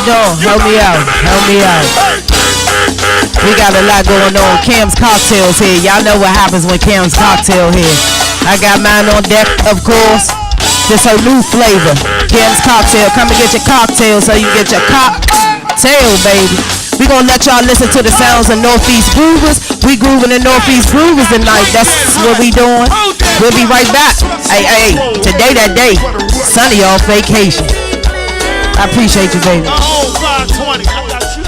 y'all doing? Help me out. Help me out. We got a lot going on. Cam's Cocktails here. Y'all know what happens when Cam's Cocktail here. I got mine on deck, of course. This her new flavor. Cam's Cocktail. Come and get your cocktail so you get your cocktail, baby. We gonna let y'all listen to the sounds of Northeast Groovers. We grooving in Northeast Groovers tonight. That's what we doing. We'll be right back. Hey, today that day. Sunny off vacation. I appreciate you, baby. 520. I got you.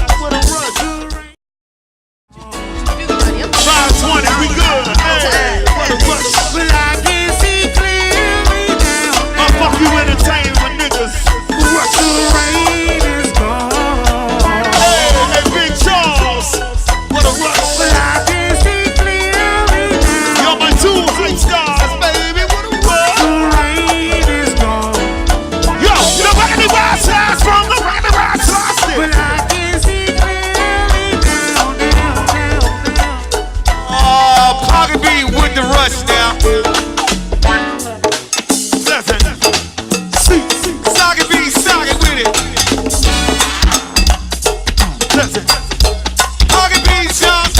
520. We good. Hey, what a rush. Well, I can see clearly now. I fuck you entertainment niggas. What the rain is gone. Hey, Big Charles. What a rush. Well, I can see clearly now. You're my two high stars, baby. What a rush. The rain is gone. Yo, nobody rides fast from the right side. Well, I can see clearly now. Pocket beat with the rush now. Listen. Socket beat, socket with it. Listen. Pocket beat, jump.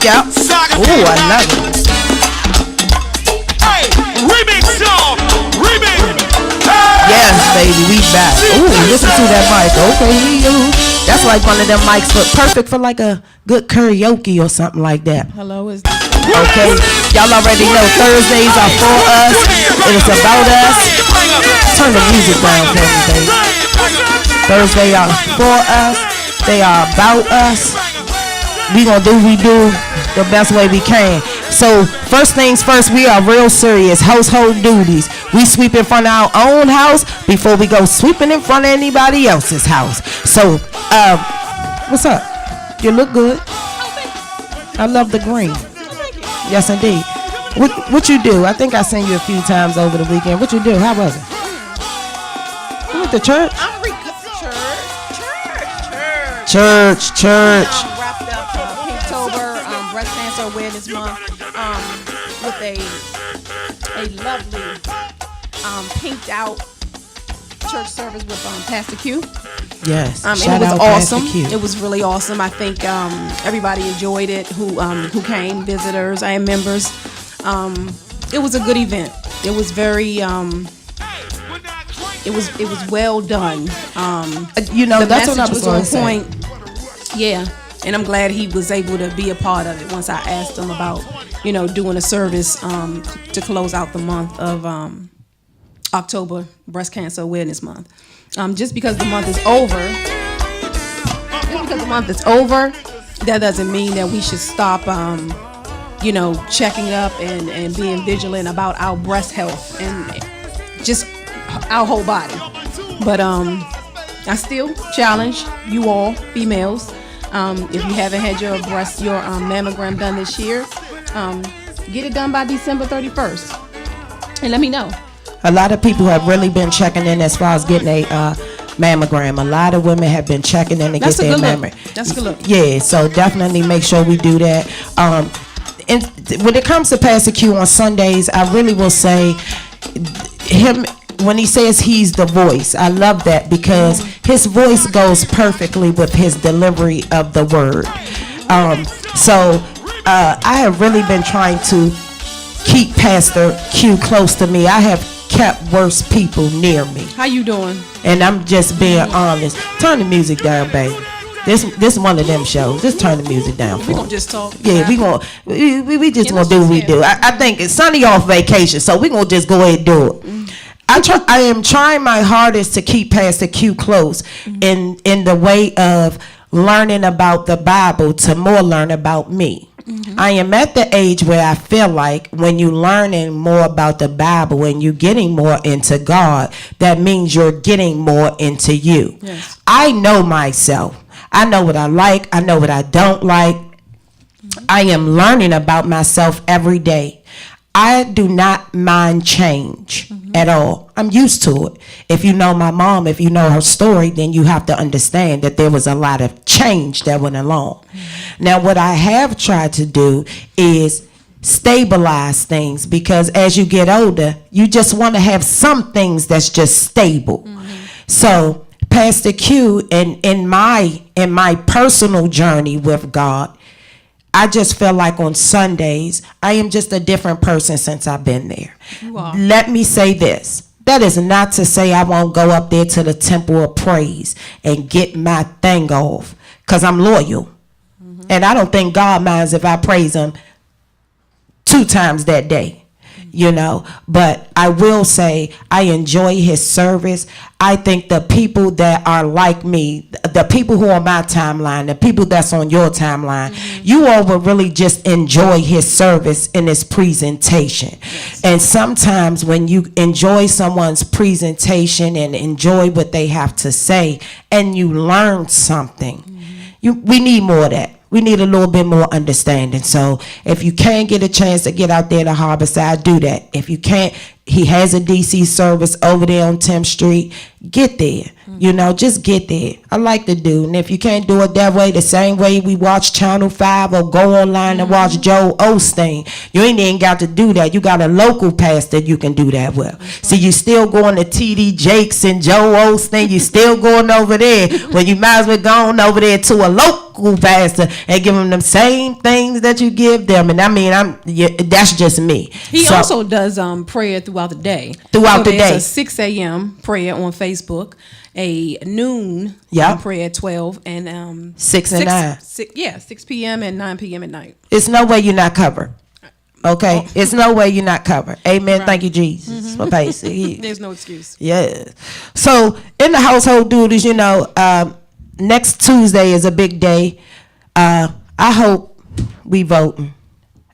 Yep. Socket Ooh, beat, I love it. Hey, remix song. Remix. Yes, baby, we back. Ooh, listen to that mic. Okay, that's like one of them mics perfect for like a good karaoke or something like that. Hello, is Okay, y'all already know Thursdays are for us. It is about us. Turn the music down for me, baby. Thursdays are for us. They are about us. We gonna do we do the best way we can. So first things first, we are real serious. Household duties. We sweep in front of our own house before we go sweeping in front of anybody else's house. So, what's up? You look good. I love the green. Yes, indeed. What you do? I think I seen you a few times over the weekend. What you do? How was it? You went to church? I'm church. Wrapped up Pinktober, Breast Cancer Awareness Month, with a lovely pinked out church service with Pastor Q. Yes. And Shout it was out awesome. Pastor Q. It was really awesome. I think everybody enjoyed it. Who came, visitors and members. It was a good event. It was very. It was well done. You know, the that's what I message was going to say. on point. Yeah, and I'm glad he was able to be a part of it. Once I asked him about, doing a service to close out the month of October, Breast Cancer Awareness Month. Just because the month is over, that doesn't mean that we should stop, checking up and being vigilant about our breast health and just our whole body. But I still challenge you all, females, if you haven't had your mammogram done this year, get it done by December 31st. And let me know. A lot of people have really been checking in as far as getting a mammogram. A lot of women have been checking in to get their mammogram. That's a good look. Yeah, so definitely make sure we do that. And when it comes to Pastor Q on Sundays, I really will say him. When he says he's the voice, I love that because his voice goes perfectly with his delivery of the word. So I have really been trying to keep Pastor Q close to me. I have kept worse people near me. How you doing? And I'm just being honest. Turn the music down, baby. This is one of them shows. Just turn the music down for We me. gonna just talk. Yeah, we just gonna do what we do. I think it's Sunny off vacation, so we gonna just go ahead and do it. I am trying my hardest to keep Pastor Q close in the way of learning about the Bible to more learn about me. I am at the age where I feel like when you're learning more about the Bible and you're getting more into God, that means you're getting more into you. Yes. I know myself. I know what I like. I know what I don't like. I am learning about myself every day. I do not mind change at all. I'm used to it. If you know my mom, if you know her story, then you have to understand that there was a lot of change that went along. Now, what I have tried to do is stabilize things, because as you get older, you just want to have some things that's just stable. So Pastor Q, in my personal journey with God, I just feel like on Sundays, I am just a different person since I've been there. You are. Let me say this. That is not to say I won't go up there to the temple of praise and get my thing off, because I'm loyal. And I don't think God minds if I praise him 2 times that day. You know, but I will say I enjoy his service. I think the people that are like me, the people who are on my timeline, the people that's on your timeline, you all will really just enjoy his service and his presentation. And sometimes when you enjoy someone's presentation and enjoy what they have to say and you learn something, we need more of that. We need a little bit more understanding. So if you can get a chance to get out there to Harborside, do that. If you can't, he has a DC service over there on 10th Street. Get there. You know, just get there. I like to do. And if you can't do it that way, the same way we watch Channel 5 or go online and watch Joe Osteen, you ain't even got to do that. You got a local pastor you can do that with. See, you still going to TD Jakes and Joe Osteen. You still going over there when you might as well go on over there to a local pastor and give them same things that you give them. And I mean, that's just me. He also does prayer throughout the day. Throughout the day. There's a 6 a.m. prayer on Facebook, a noon prayer at 12, and 6 and 9. 6 p.m. and 9 p.m. at night. It's no way you're not covered. Okay? It's no way you're not covered. Amen. Right. Thank you, Jesus, for pacing. There's no excuse. Yeah. So in the household duties, you know, next Tuesday is a big day. I hope we voting.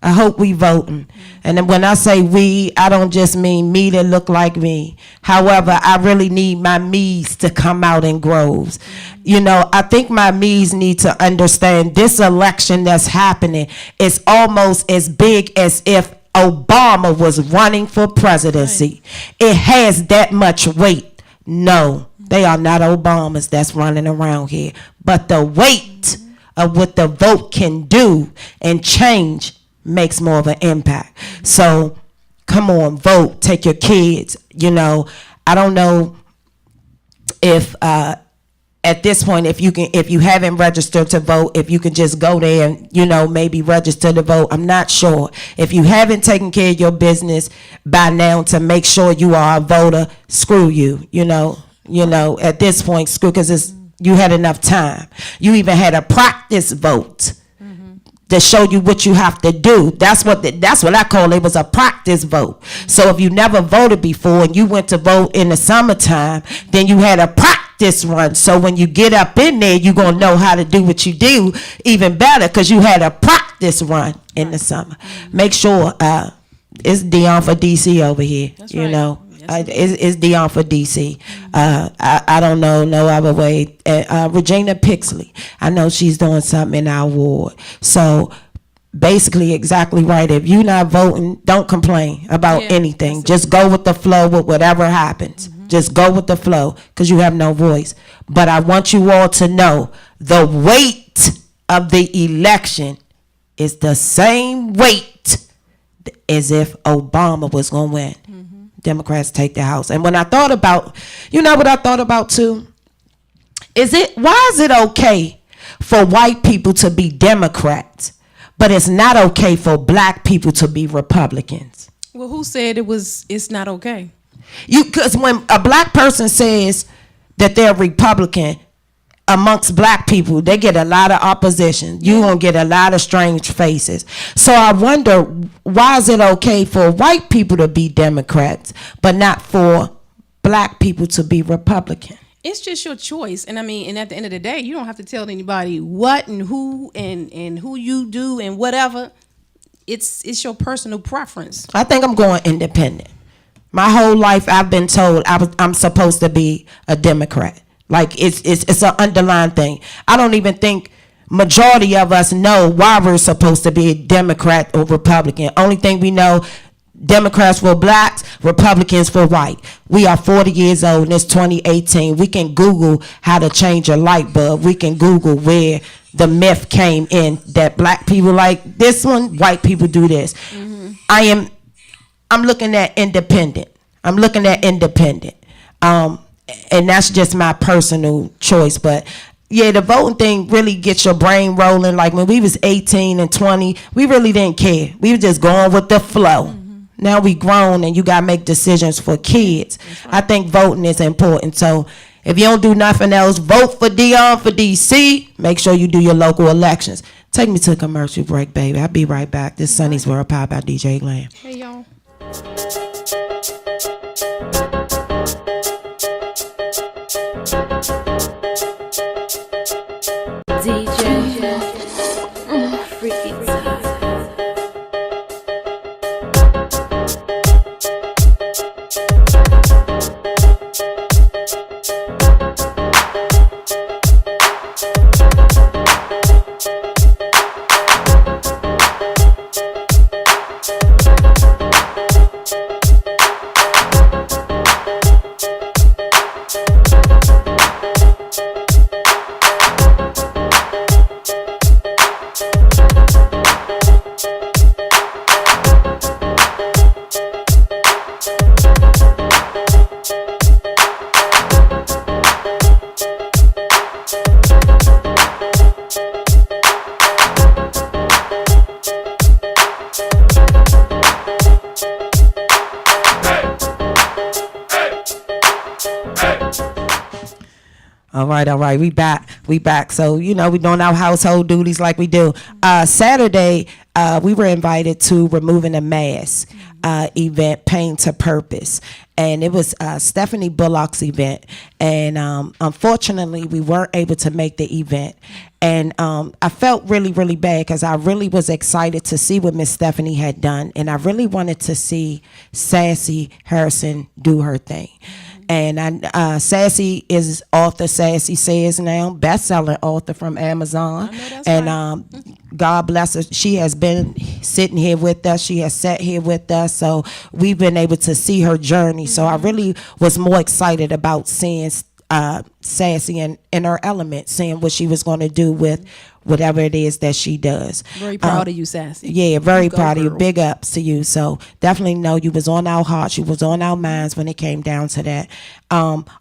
I hope we voting. And then when I say we, I don't just mean me that look like me. However, I really need my me's to come out in groves. You know, I think my me's need to understand this election that's happening is almost as big as if Obama was running for presidency. It has that much weight. No, they are not Obamas that's running around here. But the weight of what the vote can do and change makes more of an impact. So come on, vote, take your kids. You know, I don't know if at this point, if you haven't registered to vote, if you can just go there and, you know, maybe register to vote. I'm not sure. If you haven't taken care of your business by now to make sure you are a voter, screw you. You know, at this point, screw, because you had enough time. You even had a practice vote to show you what you have to do. That's what I call it, was a practice vote. So if you never voted before and you went to vote in the summertime, then you had a practice run. So when you get up in there, you're going to know how to do what you do even better, because you had a practice run in the summer. Make sure it's Dion for DC over here. That's you right. know. It's Dion for DC. I don't know no other way. Regina Pixley, I know she's doing something in our ward. So basically, exactly right. If you're not voting, don't complain about anything. Just go with the flow with whatever happens. Just go with the flow, because you have no voice. But I want you all to know the weight of the election is the same weight as if Obama was going to win. Democrats take the House. And when I thought about, you know what I thought about too? Why is it okay for white people to be Democrats, but it's not okay for black people to be Republicans? Well, who said it's not okay? Because when a black person says that they're Republican, amongst black people, they get a lot of opposition. You're going to get a lot of strange faces. So I wonder, why is it okay for white people to be Democrats, but not for black people to be Republican? It's just your choice. And I mean, and at the end of the day, you don't have to tell anybody what and who and who you do and whatever. It's your personal preference. I think I'm going independent. My whole life I've been told I'm supposed to be a Democrat. Like it's an underlying thing. I don't even think majority of us know why we're supposed to be a Democrat or Republican. Only thing we know, Democrats for blacks, Republicans for white. We are 40 years old and it's 2018. We can Google how to change a light bulb. We can Google where the myth came in that black people like this one, white people do this. I'm looking at independent. And that's just my personal choice. But yeah, the voting thing really gets your brain rolling. Like when we was 18 and 20, we really didn't care. We were just going with the flow. Now we grown and you gotta make decisions for kids. I think voting is important. So if you don't do nothing else, vote for Dion for DC. Make sure you do your local elections. Take me to a commercial break, baby. I'll be right back. This Sunny's World Power by DJ Glam. Hey, y'all. Freaky time. All right. We back. So, we doing our household duties like we do. Saturday, we were invited to Removing a Mask event, Pain to Purpose. And it was Stephanie Bullock's event. And unfortunately, we weren't able to make the event. And I felt really, really bad because I really was excited to see what Miss Stephanie had done. And I really wanted to see Sassy Harrison do her thing. And Sassy is author Sassy Says now, best-selling author from Amazon. And God bless her. She has been sitting here with us. She has sat here with us. So we've been able to see her journey. So I really was more excited about seeing Sassy in her element, seeing what she was going to do with whatever it is that she does. Very proud of you, Sassy. Yeah, very proud of you. Girl. Big ups to you. So definitely know you was on our hearts. You was on our minds when it came down to that.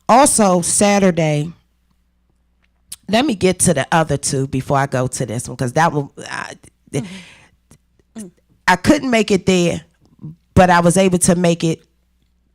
Also, Saturday, let me get to the other two before I go to this one, because that one, I couldn't make it there, but I was able to make it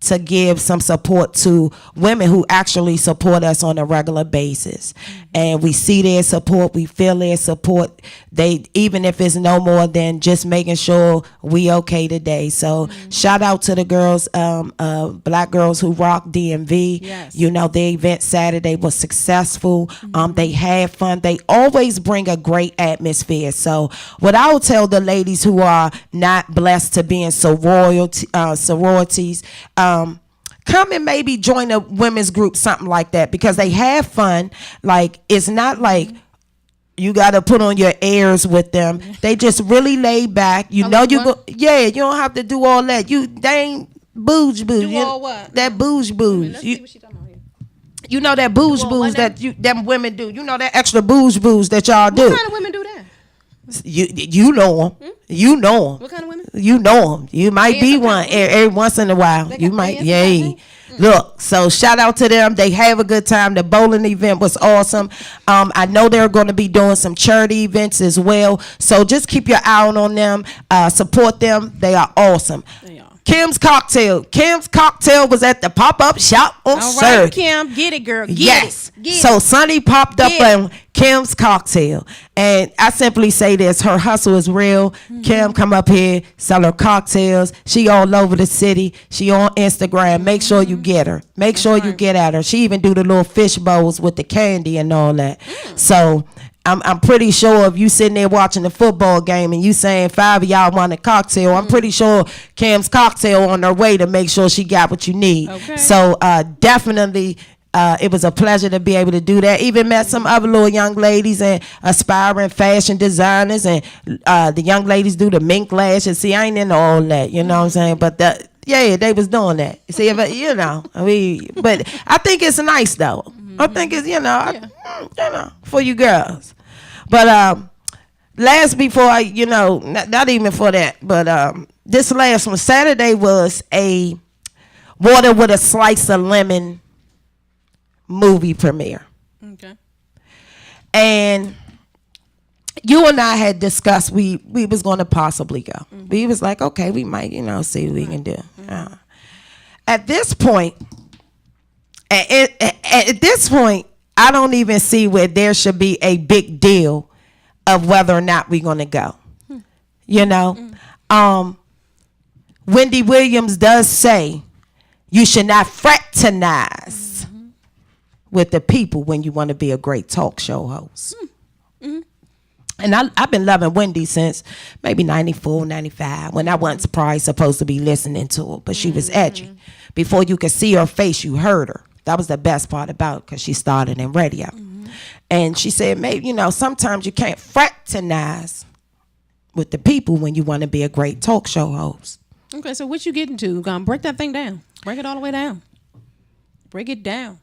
to give some support to women who actually support us on a regular basis. And we see their support, we feel their support. They, even if it's no more than just making sure we okay today. So shout out to the girls, Black Girls Who Rock DMV. Yes. Their event Saturday was successful. They had fun. They always bring a great atmosphere. So what I would tell the ladies who are not blessed to be in sororities, come and maybe join a women's group, something like that, because they have fun. Like, it's not like you got to put on your airs with them. They just really laid back. You don't have to do all that. They ain't booge. Do all what? That booge. Let's see what she talking about here. You know that booge that them women do. You know that extra booge that y'all do. What kind of women do that? You know them. You know them. What kind of women? You know them. You might be one every once in a while. You might. Yay. Look, so shout out to them. They have a good time. The bowling event was awesome. I know they're going to be doing some charity events as well. So just keep your eye on them. Support them. They are awesome. They are. Kim's Cocktail. Kim's Cocktail was at the pop-up shop on All Surrey. right, Kim, get it, girl. Get Yes. it. Get So it. Sunny popped up Get on Kim's Cocktail. And I simply say this, her hustle is real. Kim come up here, sell her cocktails. She all over the city. She on Instagram. Make sure you get her. Make sure you get at her. She even do the little fish bowls with the candy and all that. So I'm pretty sure if you sitting there watching the football game and you saying 5 of y'all want a cocktail, I'm pretty sure Kim's Cocktail on her way to make sure she got what you need. Okay. So definitely it was a pleasure to be able to do that. Even met some other little young ladies and aspiring fashion designers, and the young ladies do the mink lashes. See, I ain't into all that, you know what I'm saying? But they was doing that. See, but I think it's nice though. I think it's, for you girls. But last before I, not even for that, but this last one, Saturday was a water with a slice of lemon movie premiere. Okay. And you and I had discussed we was going to possibly go. Mm-hmm. We was like, okay, we might, see what we can do. Mm-hmm. At this point, at this point, I don't even see where there should be a big deal of whether or not we're going to go. Wendy Williams does say you should not fraternize with the people when you want to be a great talk show host. Mm-hmm. And I've been loving Wendy since maybe 94, 95, when I wasn't probably supposed to be listening to her, but she was edgy. Before you could see her face, you heard her. That was the best part about it, because she started in radio. Mm-hmm. And she said, maybe, sometimes you can't fraternize with the people when you want to be a great talk show host. Okay, so what you getting to? Break that thing down. Break it all the way down. Break it down.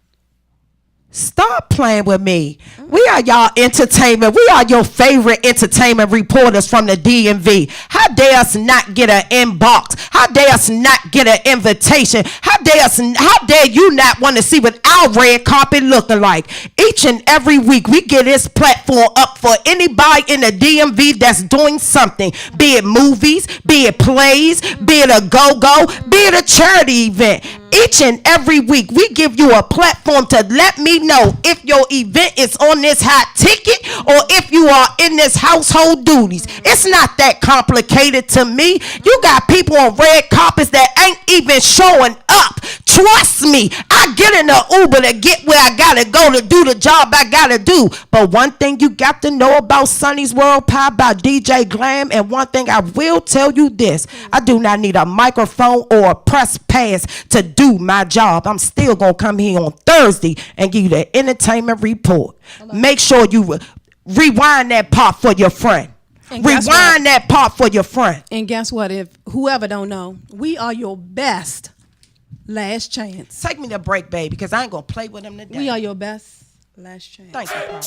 Stop playing with me. We are y'all entertainment. We are your favorite entertainment reporters from the DMV. How dare us not get an inbox? How dare us not get an invitation? How dare you not want to see what our red carpet looking like? Each and every week we get this platform up for anybody in the DMV that's doing something, be it movies, be it plays, be it a go-go, be it a charity event. Each and every week, we give you a platform to let me know if your event is on this hot ticket or if you are in this household duties. It's not that complicated to me. You got people on red carpets that ain't even showing up. Trust me, I get in the Uber to get where I gotta go to do the job I gotta do. But one thing you got to know about Sonny's World Pie by DJ Glam, and one thing I will tell you this, I do not need a microphone or a press pass to do my job. I'm still gonna come here on Thursday and give you the entertainment report. Make sure you rewind that part for your friend. Rewind that part for your friend. And guess what? If whoever don't know, we are your best last chance. Take me to break, baby, because I ain't gonna play with him today. We are your best last chance. Thank you, Pop.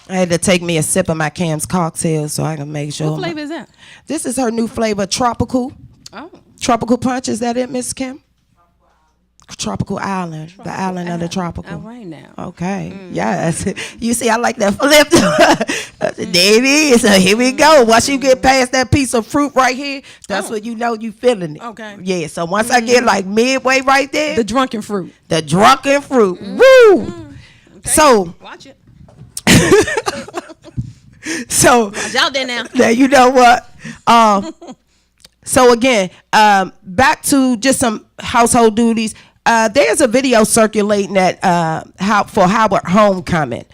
I had to take me a sip of my Cam's cocktail so I can make sure. What flavor is that? This is her new flavor, Tropical. Oh. Tropical Punch, is that it, Miss Kim? Tropical Island, the island of the tropical. All right now. Okay, yes. You see, I like that flip. There it is. So here we go. Once you get past that piece of fruit right here, that's when you know you feeling it. Okay. Yeah, so once I get like midway right there. The drunken fruit. The drunken fruit. Woo! Okay. So. Watch it. So. Watch out there now. Now, you know what? So again, back to just some household duties. There's a video circulating at for Howard Homecoming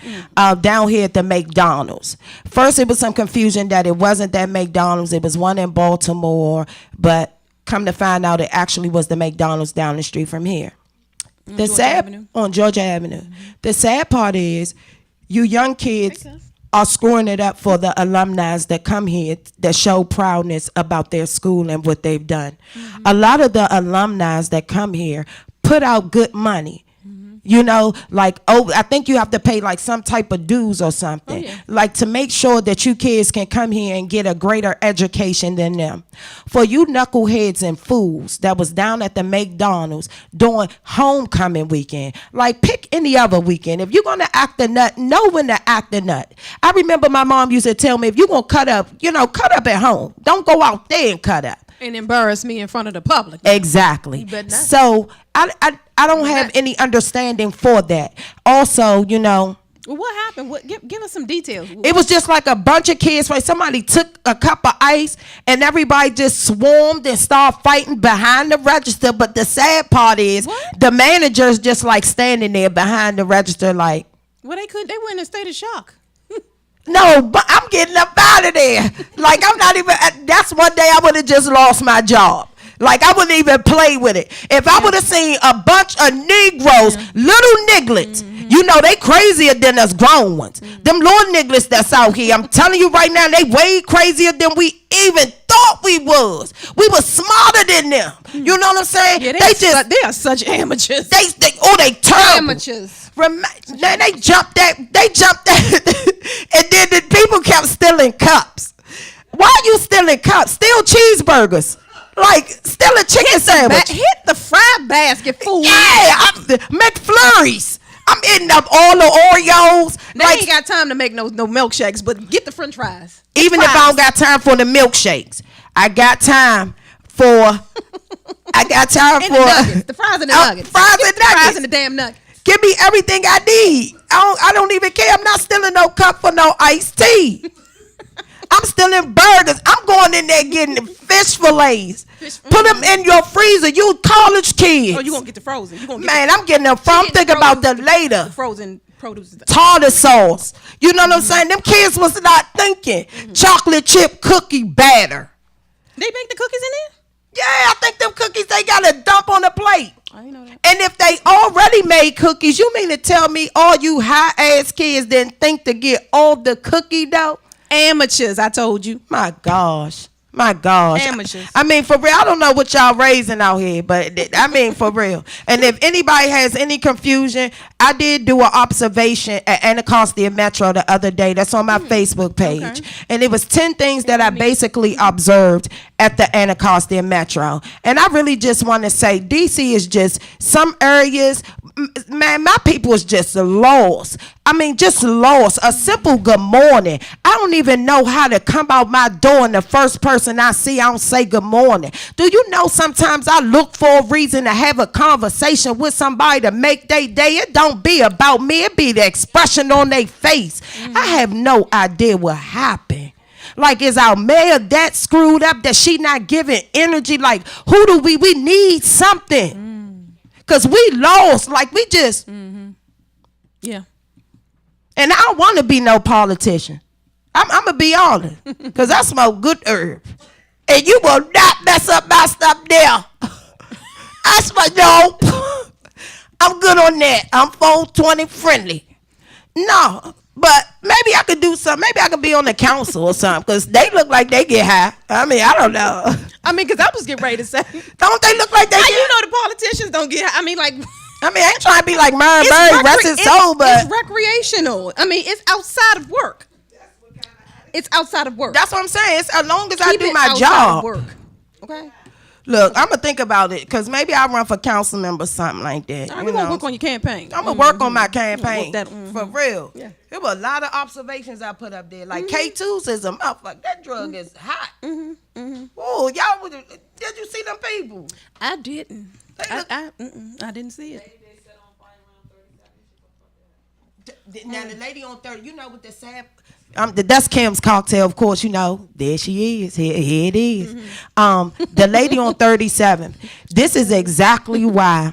down here at the McDonald's. First, it was some confusion that it wasn't that McDonald's. It was one in Baltimore, but come to find out, it actually was the McDonald's down the street from here. On Georgia Avenue. The sad part is, you young kids are scoring it up for the alumni that come here that show proudness about their school and what they've done. A lot of the alumni that come here put out good money. You know, like, oh, I think you have to pay like some type of dues or something, like to make sure that you kids can come here and get a greater education than them. For you knuckleheads and fools that was down at the McDonald's during homecoming weekend, like pick any other weekend. If you're going to act a nut, know when to act a nut. I remember my mom used to tell me, if you're going to cut up, cut up at home. Don't go out there and cut up. And embarrass me in front of the public. Exactly. So I don't have any understanding for that. Also, Well, what happened? Give us some details. It was just like a bunch of kids. Like somebody took a cup of ice and everybody just swarmed and started fighting behind the register. But the sad part is the manager's just like standing there behind the register like. Well, they were in a state of shock. No, but I'm getting up out of there. Like, I'm not even, that's one day I would have just lost my job. Like, I wouldn't even play with it. If I would have seen a bunch of Negroes, little nigglets, they crazier than us grown ones. Them little nigglets that's out here, I'm telling you right now, they way crazier than we even thought we was. We was smarter than them. You know what I'm saying? Yeah, they are such amateurs. They terrible. Amateurs. They jumped that, and then the people kept stealing cups. Why are you stealing cups? Steal cheeseburgers. Like, steal a chicken sandwich. Hit the fried basket, fool. Yeah, McFlurries. I'm eating up all the Oreos. They ain't got time to make no milkshakes, but get the french fries. Even if I don't got time for the milkshakes, I got time for... the nuggets. The fries and the nuggets. Fries and the damn nuggets. Give me everything I need. I don't even care. I'm not stealing no cup for no iced tea. I'm stealing burgers. I'm going in there getting fish fillets. Put them in your freezer. You college kids. Oh, you gonna get the frozen? I'm getting them from. I'm thinking about that later. The frozen produce. Tartar sauce. You know what I'm saying? Them kids was not thinking. Chocolate chip cookie batter. They make the cookies in there? Yeah, I think them cookies they gotta dump on the plate. I didn't know that. And if they already made cookies, you mean to tell me all you high-ass kids didn't think to get all the cookie dough? Amateurs, I told you. My gosh. Amateurs. I mean, for real, I don't know what y'all raising out here, but I mean, for real. And if anybody has any confusion, I did do an observation at Anacostia Metro the other day. That's on my Facebook page. Okay. And it was 10 things that I basically observed at the Anacostia Metro. And I really just want to say, DC is just some areas, man, my people is just lost. I mean, just lost. A simple good morning. I don't even know how to come out my door and the first person I see, I don't say good morning. Do you know sometimes I look for a reason to have a conversation with somebody to make their day? It don't be about me. It be the expression on their face. I have no idea what happened. Like, is our mayor that screwed up that she not giving energy? Like, who do we need something. Because we lost. Like, we just. Yeah. And I don't want to be no politician. I'm going to be honest. Because I smoke good herb. And you will not mess up my stuff there. I smoke, no. I'm good on that. I'm 420 friendly. No. But maybe I could do something. Maybe I could be on the council or something. Because they look like they get high. I mean, I don't know. I mean, because I was getting ready to say. Don't they look like they get high? You know the politicians don't get high. I mean, like... I ain't trying to be like Myron Berry, rest his soul, but... It's recreational. I mean, it's outside of work. It's outside of work. That's what I'm saying. It's as long as I do my job. Work. Okay? Look, I'm going to think about it, because maybe I'll run for council member or something like that. All right, we're going to work on your campaign. I'm going to work on my campaign. For real. Yeah. There were a lot of observations I put up there. Like, K2s is a motherfucker. That drug is hot. Oh, y'all, did you see them people? I didn't. I didn't see it. Now the lady on 30, you know what the sad, that's Kim's cocktail, of course. You know, there she is. Here it is. The lady on 37. This is exactly why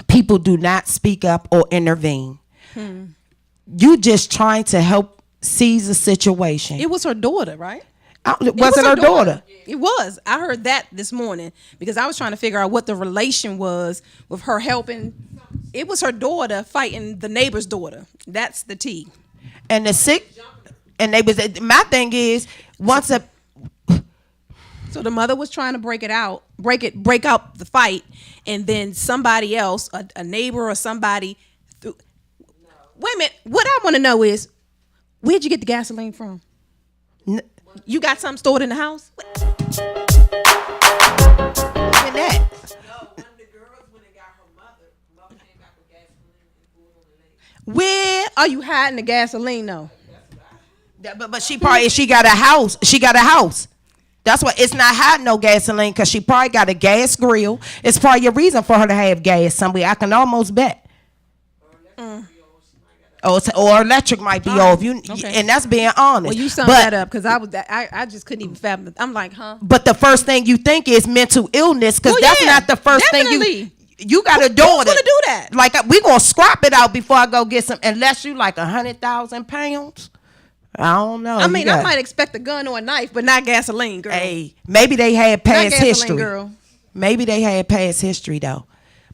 people do not speak up or intervene. You just trying to help seize a situation. It was her daughter, right? Was it her daughter? It was. I heard that this morning because I was trying to figure out what the relation was with her helping. It was her daughter fighting the neighbor's daughter. That's the tea. And the sick, and they was. My thing is, once a. So the mother was trying to break out the fight, and then somebody else, a neighbor or somebody. Wait a minute. What I want to know is, where'd you get the gasoline from? You got something stored in the house? Look at that. Where are you hiding the gasoline though? But she got a house. She got a house. That's why it's not hiding no gasoline, because she probably got a gas grill. It's probably a reason for her to have gas somewhere. I can almost bet. Or electric might be off. And that's being honest. Well, you summed that up, because I just couldn't even fathom it. I'm like, huh? But the first thing you think is mental illness, because that's not the first definitely. thing you got a daughter. Who's gonna do that? Like, we gonna scrap it out before I go get some. Unless you like 100,000 pounds. I don't know. I mean, I might expect a gun or a knife, but not gasoline, girl. Hey, maybe they had past history. Girl. Maybe they had past history though,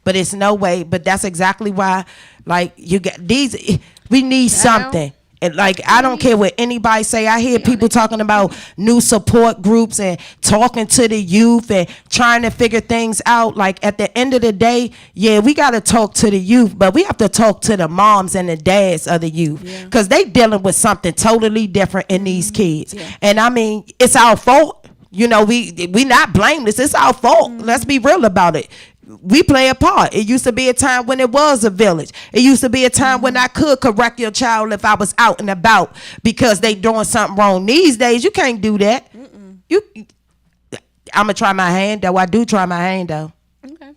but it's no way. But that's exactly why, like, you get these. We need something. And like, I don't care what anybody say. I hear people talking about new support groups and talking to the youth and trying to figure things out. Like, at the end of the day, yeah, we got to talk to the youth, but we have to talk to the moms and the dads of the youth, because they dealing with something totally different in these kids. And I mean, it's our fault. You know, we not blameless. It's our fault. Let's be real about it. We play a part. It used to be a time when it was a village. It used to be a time when I could correct your child if I was out and about because they doing something wrong. These days, you can't do that. I'm gonna try my hand though. I do try my hand though. Okay.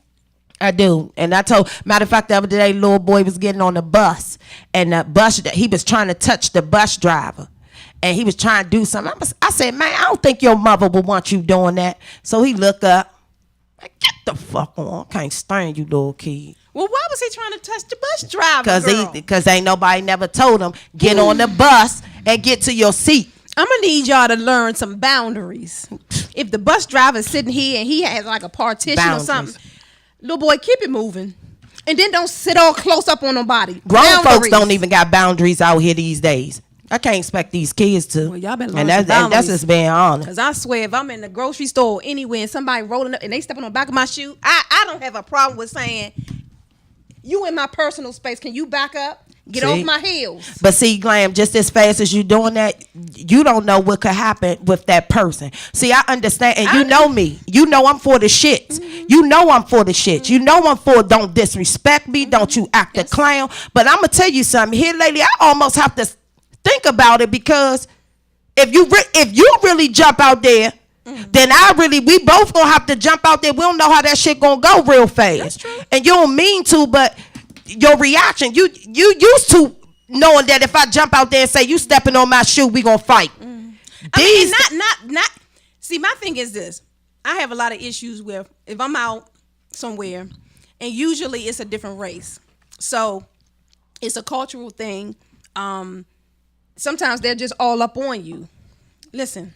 I do. And matter of fact, the other day, little boy was getting on the bus, and he was trying to touch the bus driver. And he was trying to do something. I said, man, I don't think your mother would want you doing that. So he looked up. Like, get the fuck on. I can't stand you, little kid. Well, why was he trying to touch the bus driver? Because ain't nobody never told him, get on the bus and get to your seat. I'm going to need y'all to learn some boundaries. If the bus driver's sitting here and he has like a partition or something, little boy, keep it moving. And then don't sit all close up on nobody. Grown folks don't even got boundaries out here these days. I can't expect these kids to. Well, y'all better learn and that's just being honest. Because I swear, if I'm in the grocery store or anywhere and somebody rolling up and they stepping on the back of my shoe, I don't have a problem with saying, you in my personal space, can you back up? Get off my heels. But see, Glam, just as fast as you doing that, you don't know what could happen with that person. See, I understand, and you know me. You know I'm for the shits. You know I'm for the shits. You know I'm for don't disrespect me. Don't you act a clown. But I'm going to tell you something. Here lately, I almost have to think about it, because if you really jump out there, then we both gonna have to jump out there. We don't know how that shit gonna go real fast. That's true. And you don't mean to, but your reaction, you used to knowing that if I jump out there and say you stepping on my shoe, we gonna fight. See, my thing is this. I have a lot of issues with if I'm out somewhere, and usually it's a different race, so it's a cultural thing. Sometimes they're just all up on you. Listen,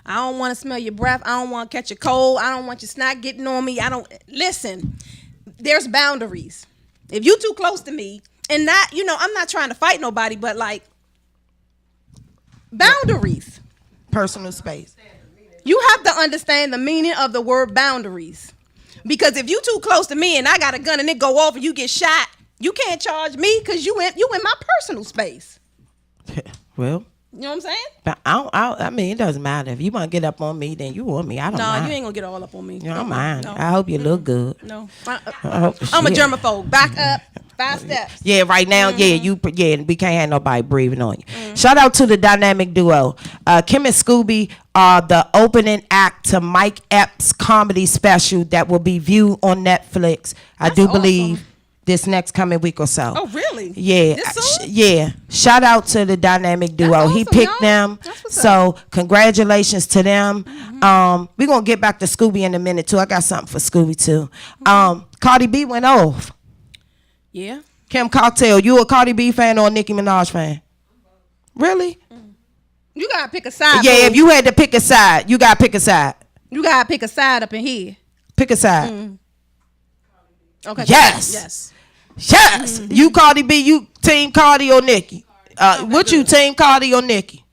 I don't want to smell your breath. I don't want to catch a cold. I don't want your snot getting on me. Listen, there's boundaries. If you too close to me, and I'm not trying to fight nobody, but like, boundaries. Personal space. You have to understand the meaning of the word boundaries. Because if you too close to me and I got a gun and it go off and you get shot, you can't charge me because you in my personal space. Well, you know what I'm saying? But I mean, it doesn't matter. If you want to get up on me, then you want me. I don't mind. No, you ain't going to get all up on me. You don't mind. No. I hope you look good. No. I'm a germaphobe. Back up 5 steps. Yeah, right now, we can't have nobody breathing on you. Shout out to the dynamic duo. Kim and Scooby are the opening act to Mike Epps' comedy special that will be viewed on Netflix. I do believe this next coming week or so. Oh, really? Yeah. This soon? Yeah. Shout out to the dynamic duo. That's He awesome, picked y'all. them. So congratulations to them. We're going to get back to Scooby in a minute too. I got something for Scooby too. Cardi B went off. Yeah. Kim Cocktail, you a Cardi B fan or a Nicki Minaj fan? Really? You got to pick a side. Yeah, boo. if you had to pick a side, you got to pick a side. You got to pick a side up in here. Pick a side. Okay. Yes. Yes. You Cardi B, you team Cardi or Nicki? What you team Cardi or Nicki?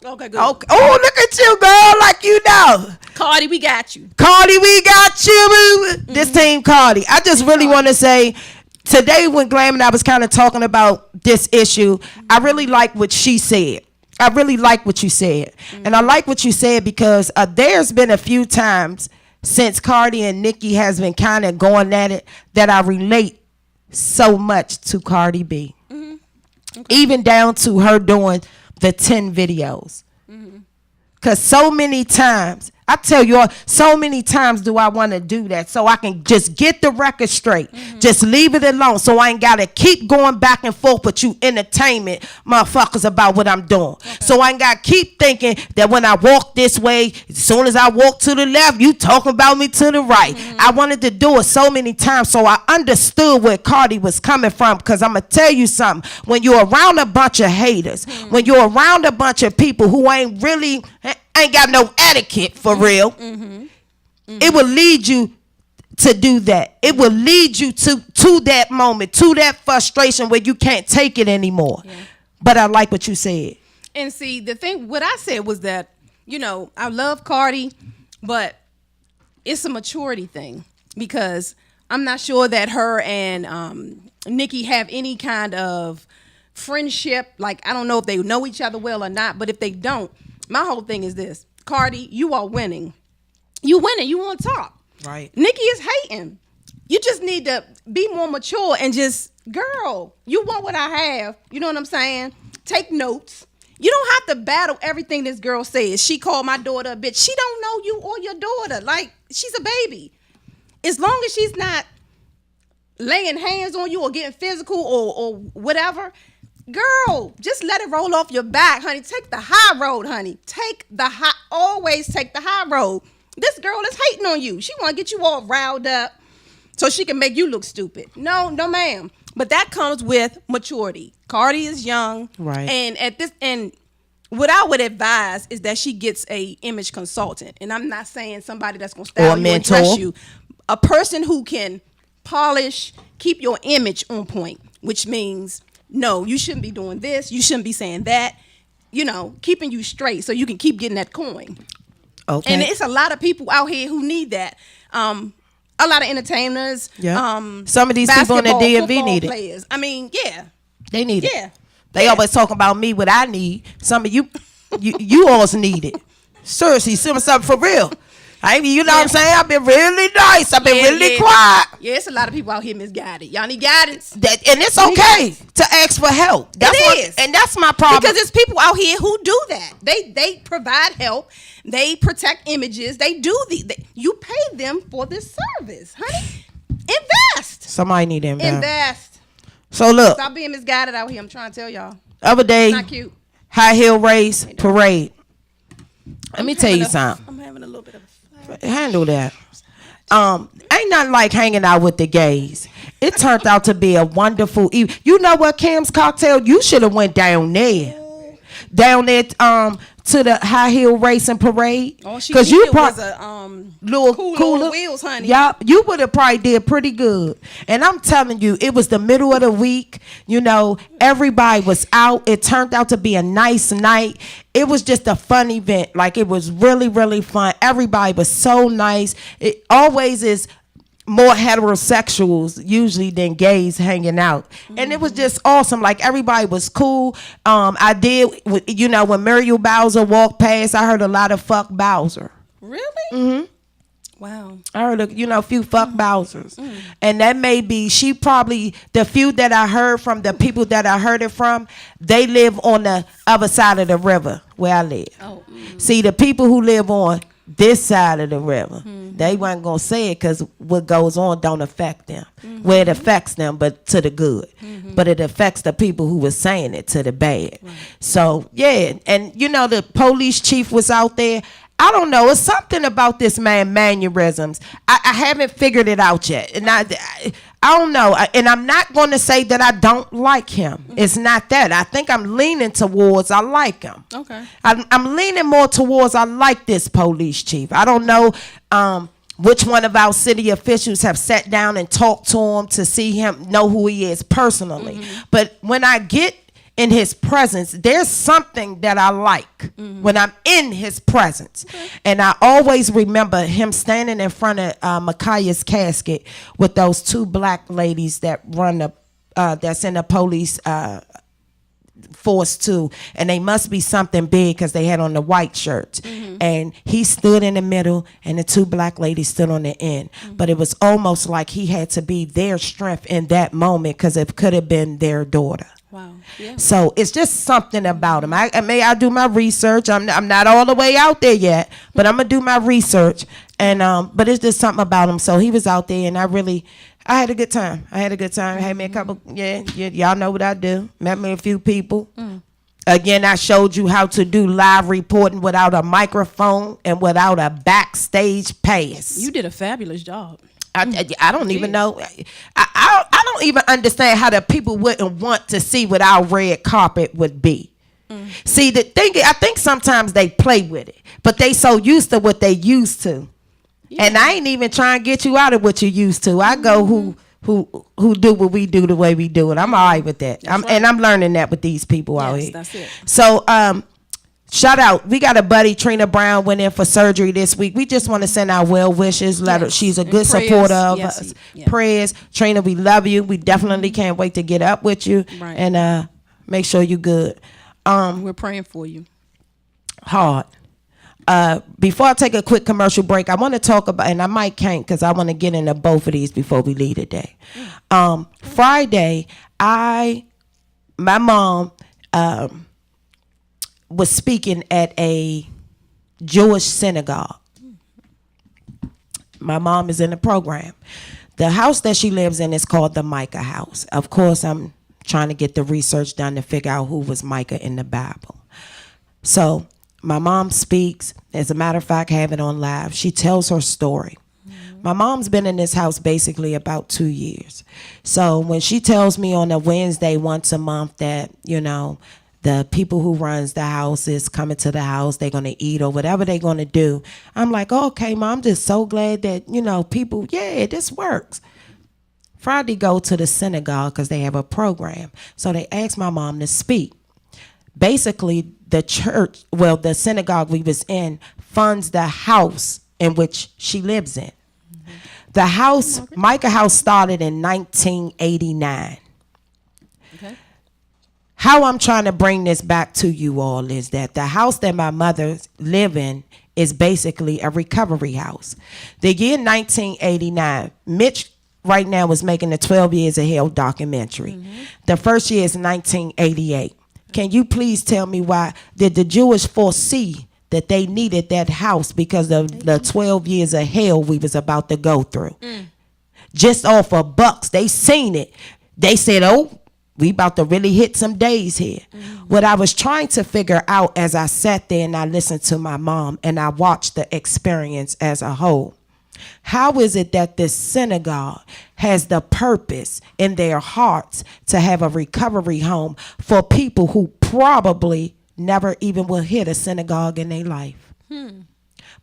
Okay, good. Okay. Oh, look at you, girl, like you know. Cardi, we got you. Cardi, we got you. This team Cardi. I just really want to say, today when Glam and I was kind of talking about this issue, I really like what she said. I really like what you said. And I like what you said because there's been a few times since Cardi and Nicki has been kind of going at it that I relate so much to Cardi B. Okay. Even down to her doing the 10 videos. Because so many times, I tell you all, so many times do I want to do that so I can just get the record straight. Just leave it alone so I ain't got to keep going back and forth with you entertainment motherfuckers about what I'm doing. Okay. So I ain't got to keep thinking that when I walk this way, as soon as I walk to the left, you talking about me to the right. I wanted to do it so many times so I understood where Cardi was coming from, because I'm going to tell you something. When you're around a bunch of haters, when you're around a bunch of people who ain't got no etiquette for real, it will lead you to do that. It will lead you to that moment, to that frustration where you can't take it anymore. Yeah. But I like what you said. And see, the thing, what I said was that, you know, I love Cardi, but it's a maturity thing, because I'm not sure that her and Nicki have any kind of friendship. Like, I don't know if they know each other well or not, but if they don't, my whole thing is this: Cardi, you are winning. You winning. You on top. Right. Nicki is hating. You just need to be more mature and just, girl, you want what I have. You know what I'm saying? Take notes. You don't have to battle everything this girl says. She called my daughter a bitch. She don't know you or your daughter. Like, she's a baby. As long as she's not laying hands on you or getting physical or whatever, girl, just let it roll off your back, honey. Take the high road, honey. Always take the high road. This girl is hating on you. She want to get you all riled up so she can make you look stupid. No, ma'am. But that comes with maturity. Cardi is young. Right. And what I would advise is that she gets a image consultant. And I'm not saying somebody that's going to style you and dress you. A person who can polish, keep your image on point, which means, no, you shouldn't be doing this. You shouldn't be saying that. You know, keeping you straight so you can keep getting that coin. Okay. And it's a lot of people out here who need that. A lot of entertainers. Yeah. Some of these people in the DMV need it. Players. I mean, yeah. They need it. Yeah. They always talk about me, what I need. Some of you always need it. Seriously, something for real. You know what I'm saying? I've been really nice. I've been really quiet. Yeah, it's a lot of people out here misguided. Y'all need guidance. And it's okay to ask for help. And that's my problem. Because there's people out here who do that. They provide help. They protect images. They do you pay them for this service, honey. Invest. Somebody need to invest. So look. Stop being misguided out here. I'm trying to tell y'all. Other day, it's not cute. High heel race parade. Let me tell you something. I'm having a little bit of handle that. Ain't nothing like hanging out with the gays. It turned out to be a wonderful evening. You know what, Cam's Cocktail? You should have went down there to the high heel racing parade. Because you was a little cooler wheels, honey. Yeah, you would have probably did pretty good. And I'm telling you, it was the middle of the week. You know, everybody was out. It turned out to be a nice night. It was just a fun event. Like, it was really, really fun. Everybody was so nice. It always is more heterosexuals usually than gays hanging out. And it was just awesome. Like, everybody was cool. I did, you know, when Muriel Bowser walked past, I heard a lot of fuck Bowser. Really? Mm-hmm. Wow. I heard a few fuck Bowsers. And that may be, she probably, the few that I heard from, the people that I heard it from, they live on the other side of the river where I live. See, the people who live on this side of the river, they weren't going to say it because what goes on don't affect them. Well, it affects them, but to the good. But it affects the people who were saying it to the bad. So, yeah. And, you know, the police chief was out there. I don't know. It's something about this man mannerisms. I haven't figured it out yet. And I don't know. And I'm not going to say that I don't like him. It's not that. I think I'm leaning towards I like him. Okay. I'm leaning more towards I like this police chief. I don't know which one of our city officials have sat down and talked to him to see him, know who he is personally. But when I get in his presence, there's something that I like when I'm in his presence. And I always remember him standing in front of Micaiah's casket with those two black ladies that run the that's in the police force too, and they must be something big because they had on the white shirts. And he stood in the middle and the two black ladies stood on the end. But it was almost like he had to be their strength in that moment because it could have been their daughter. Wow. Yeah. So it's just something about him. I do my research. I'm not all the way out there yet, but I'm gonna do my research. And but it's just something about him. So he was out there, and I had a good time. I had me a couple. Yeah, y'all know what I do. Met me a few people. Again, I showed you how to do live reporting without a microphone and without a backstage pass. You did a fabulous job. I don't even know. I don't even understand how the people wouldn't want to see what our red carpet would be. See, the thing, I think sometimes they play with it, but they so used to what they used to. Yeah. And I ain't even trying to get you out of what you used to. I go who do what we do the way we do it. I'm all right with that. And I'm learning that with these people out here. That's it. So shout out. We got a buddy, Trina Brown, went in for surgery this week. We just want to send our well wishes. Let her, she's a good supporter of us. Yeah. Prayers. Trina, we love you. We definitely can't wait to get up with you. Right. And make sure you're good. We're praying for you. Hard. Before I take a quick commercial break, I want to talk about, and I might can't because I want to get into both of these before we leave today. Friday, my mom was speaking at a Jewish synagogue. My mom is in the program. The house that she lives in is called the Micah house. Of course, I'm trying to get the research done to figure out who was Micah in the Bible. So my mom speaks. As a matter of fact, I have it on live. She tells her story. My mom's been in this house basically about 2 years. So when she tells me on a Wednesday once a month that, you know, the people who runs the house is coming to the house, they're going to eat or whatever they're going to do, I'm like, oh, okay, Mom, I'm just so glad that, you know, people, yeah, this works. Friday go to the synagogue because they have a program. So they asked my mom to speak. Basically, the church, well, the synagogue we was in funds the house in which she lives in. The house, Micah House, started in 1989. Okay. How I'm trying to bring this back to you all is that the house that my mother live in is basically a recovery house. The year 1989, Mitch right now is making the 12 Years of Hell documentary. The first year is 1988. Can you please tell me why did the Jewish foresee that they needed that house because of the 12 years of hell we was about to go through? Just off of bucks, they seen it. They said, oh, we about to really hit some days here. What I was trying to figure out as I sat there and I listened to my mom and I watched the experience as a whole. How is it that this synagogue has the purpose in their hearts to have a recovery home for people who probably never even will hit a synagogue in their life,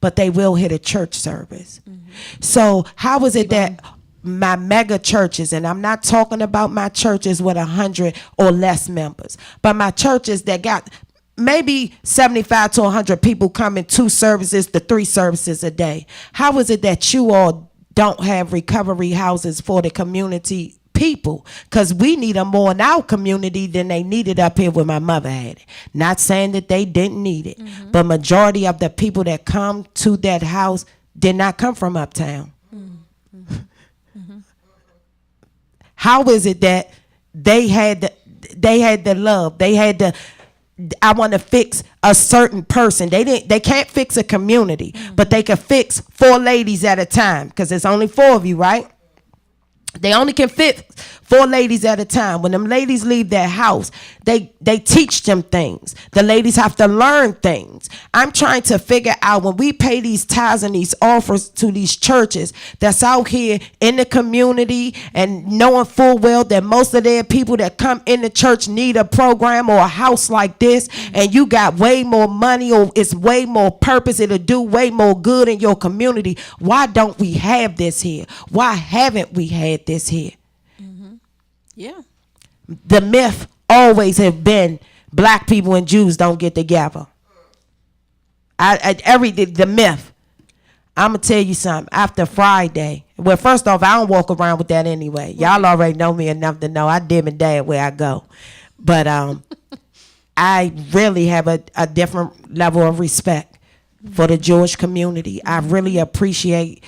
but they will hit a church service? So how is it that my mega churches, and I'm not talking about my churches with 100 or less members, but my churches that got maybe 75 to 100 people coming 2 services to 3 services a day. How is it that you all don't have recovery houses for the community people? Because we need them more in our community than they needed up here where my mother had it. Not saying that they didn't need it, but majority of the people that come to that house did not come from uptown. How is it that they had the love, they had the I want to fix a certain person. They can't fix a community, but they can fix 4 ladies at a time because there's only 4 of you, right? They only can fit 4 ladies at a time. When them ladies leave their house, they teach them things. The ladies have to learn things. I'm trying to figure out when we pay these tithes and these offers to these churches that's out here in the community and knowing full well that most of their people that come in the church need a program or a house like this, and you got way more money or it's way more purpose, it'll do way more good in your community. Why don't we have this here? Why haven't we had this here? Yeah. The myth always have been black people and Jews don't get together. The myth. I'm going to tell you something. After Friday, well, first off, I don't walk around with that anyway. Y'all already know me enough to know I dim and dab where I go. But I really have a different level of respect for the Jewish community. I really appreciate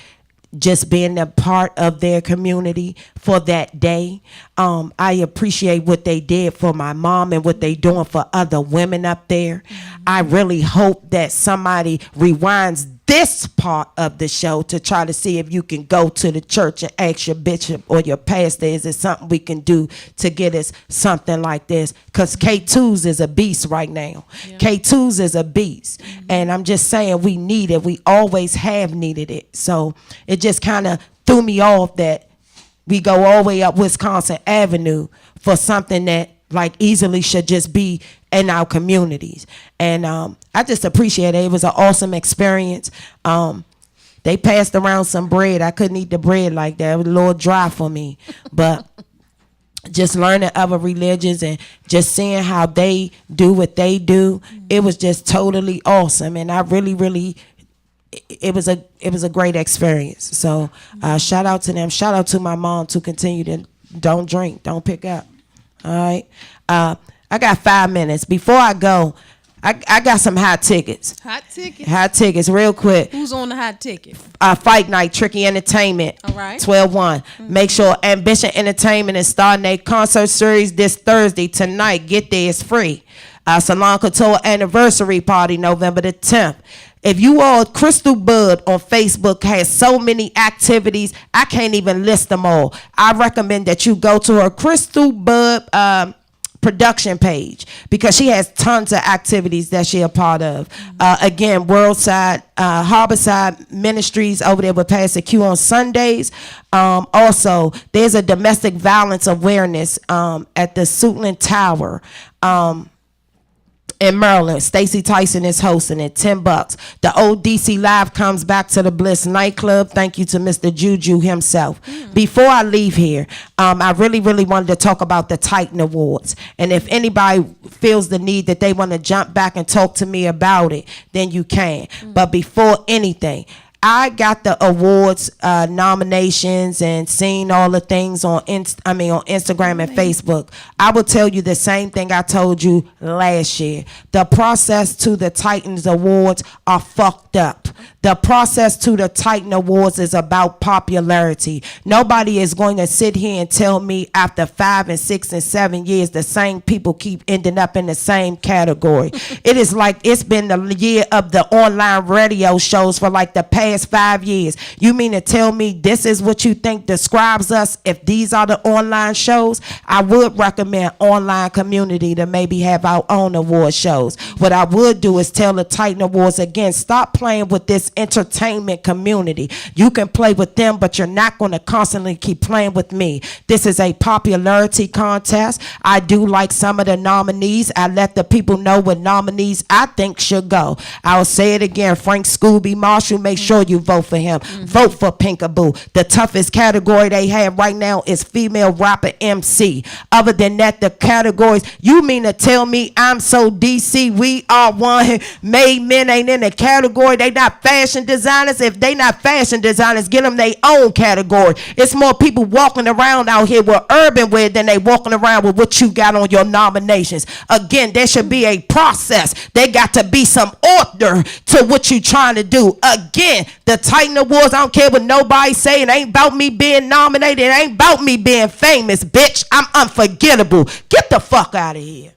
just being a part of their community for that day. I appreciate what they did for my mom and what they doing for other women up there. I really hope that somebody rewinds this part of the show to try to see if you can go to the church and ask your bishop or your pastor, is it something we can do to get us something like this? Because K2s is a beast right now. Yeah. K2s is a beast. And I'm just saying we need it. We always have needed it. So it just kind of threw me off that we go all the way up Wisconsin Avenue for something that like easily should just be in our communities. And I just appreciate it. It was an awesome experience. They passed around some bread. I couldn't eat the bread like that. It was a little dry for me. But just learning other religions and just seeing how they do what they do, it was just totally awesome. And I really it was a great experience. So shout out to them. Shout out to my mom to continue to don't drink, don't pick up. All right. I got 5 minutes. Before I go, I got some hot tickets. Hot tickets? Hot tickets, real quick. Who's on the hot ticket? Fight Night, Tricky Entertainment. All right. 12-1. Make sure Ambition Entertainment is starting their concert series this Thursday. Tonight, get there, it's free. Salon Couture Anniversary Party, November the 10th. If you all, Crystal Bud on Facebook has so many activities, I can't even list them all. I recommend that you go to her Crystal Bud production page because she has tons of activities that she a part of. Again, Worldside, Harborside Ministries over there with Pastor Q on Sundays. Also, there's a domestic violence awareness at the Suitland Tower. In Maryland, Stacey Tyson is hosting it. $10. The old DC Live comes back to the Bliss nightclub. Thank you to Mr. Juju himself. Before I leave here, I really wanted to talk about the Titan Awards. And if anybody feels the need that they want to jump back and talk to me about it, then you can. But before anything, I got the awards nominations and seen all the things on Instagram and Facebook. I will tell you the same thing I told you last year. The process to the Titans Awards are fucked up. The process to the Titan Awards is about popularity. Nobody is going to sit here and tell me after 5 and 6 and 7 years the same people keep ending up in the same category. It is like it's been the year of the online radio shows for like the past 5 years. You mean to tell me this is what you think describes us if these are the online shows? I would recommend Online Community to maybe have our own award shows. What I would do is tell the Titan Awards again, stop playing with this entertainment community. You can play with them, but you're not going to constantly keep playing with me. This is a popularity contest. I do like some of the nominees. I let the people know what nominees I think should go. I'll say it again. Frank Scooby Marshall, make sure you vote for him. Vote for Pinkaboo. The toughest category they have right now is female rapper MC. Other than that, the categories, you mean to tell me I'm so DC, we are one, made men ain't in the category, they not fashion designers? If they not fashion designers, get them their own category. It's more people walking around out here with urban wear than they walking around with what you got on your nominations. Again, there should be a process. There got to be some order to what you trying to do. Again, the Titan Awards, I don't care what nobody say. It ain't about me being nominated. It ain't about me being famous, bitch. I'm unforgettable. Get the fuck out of here.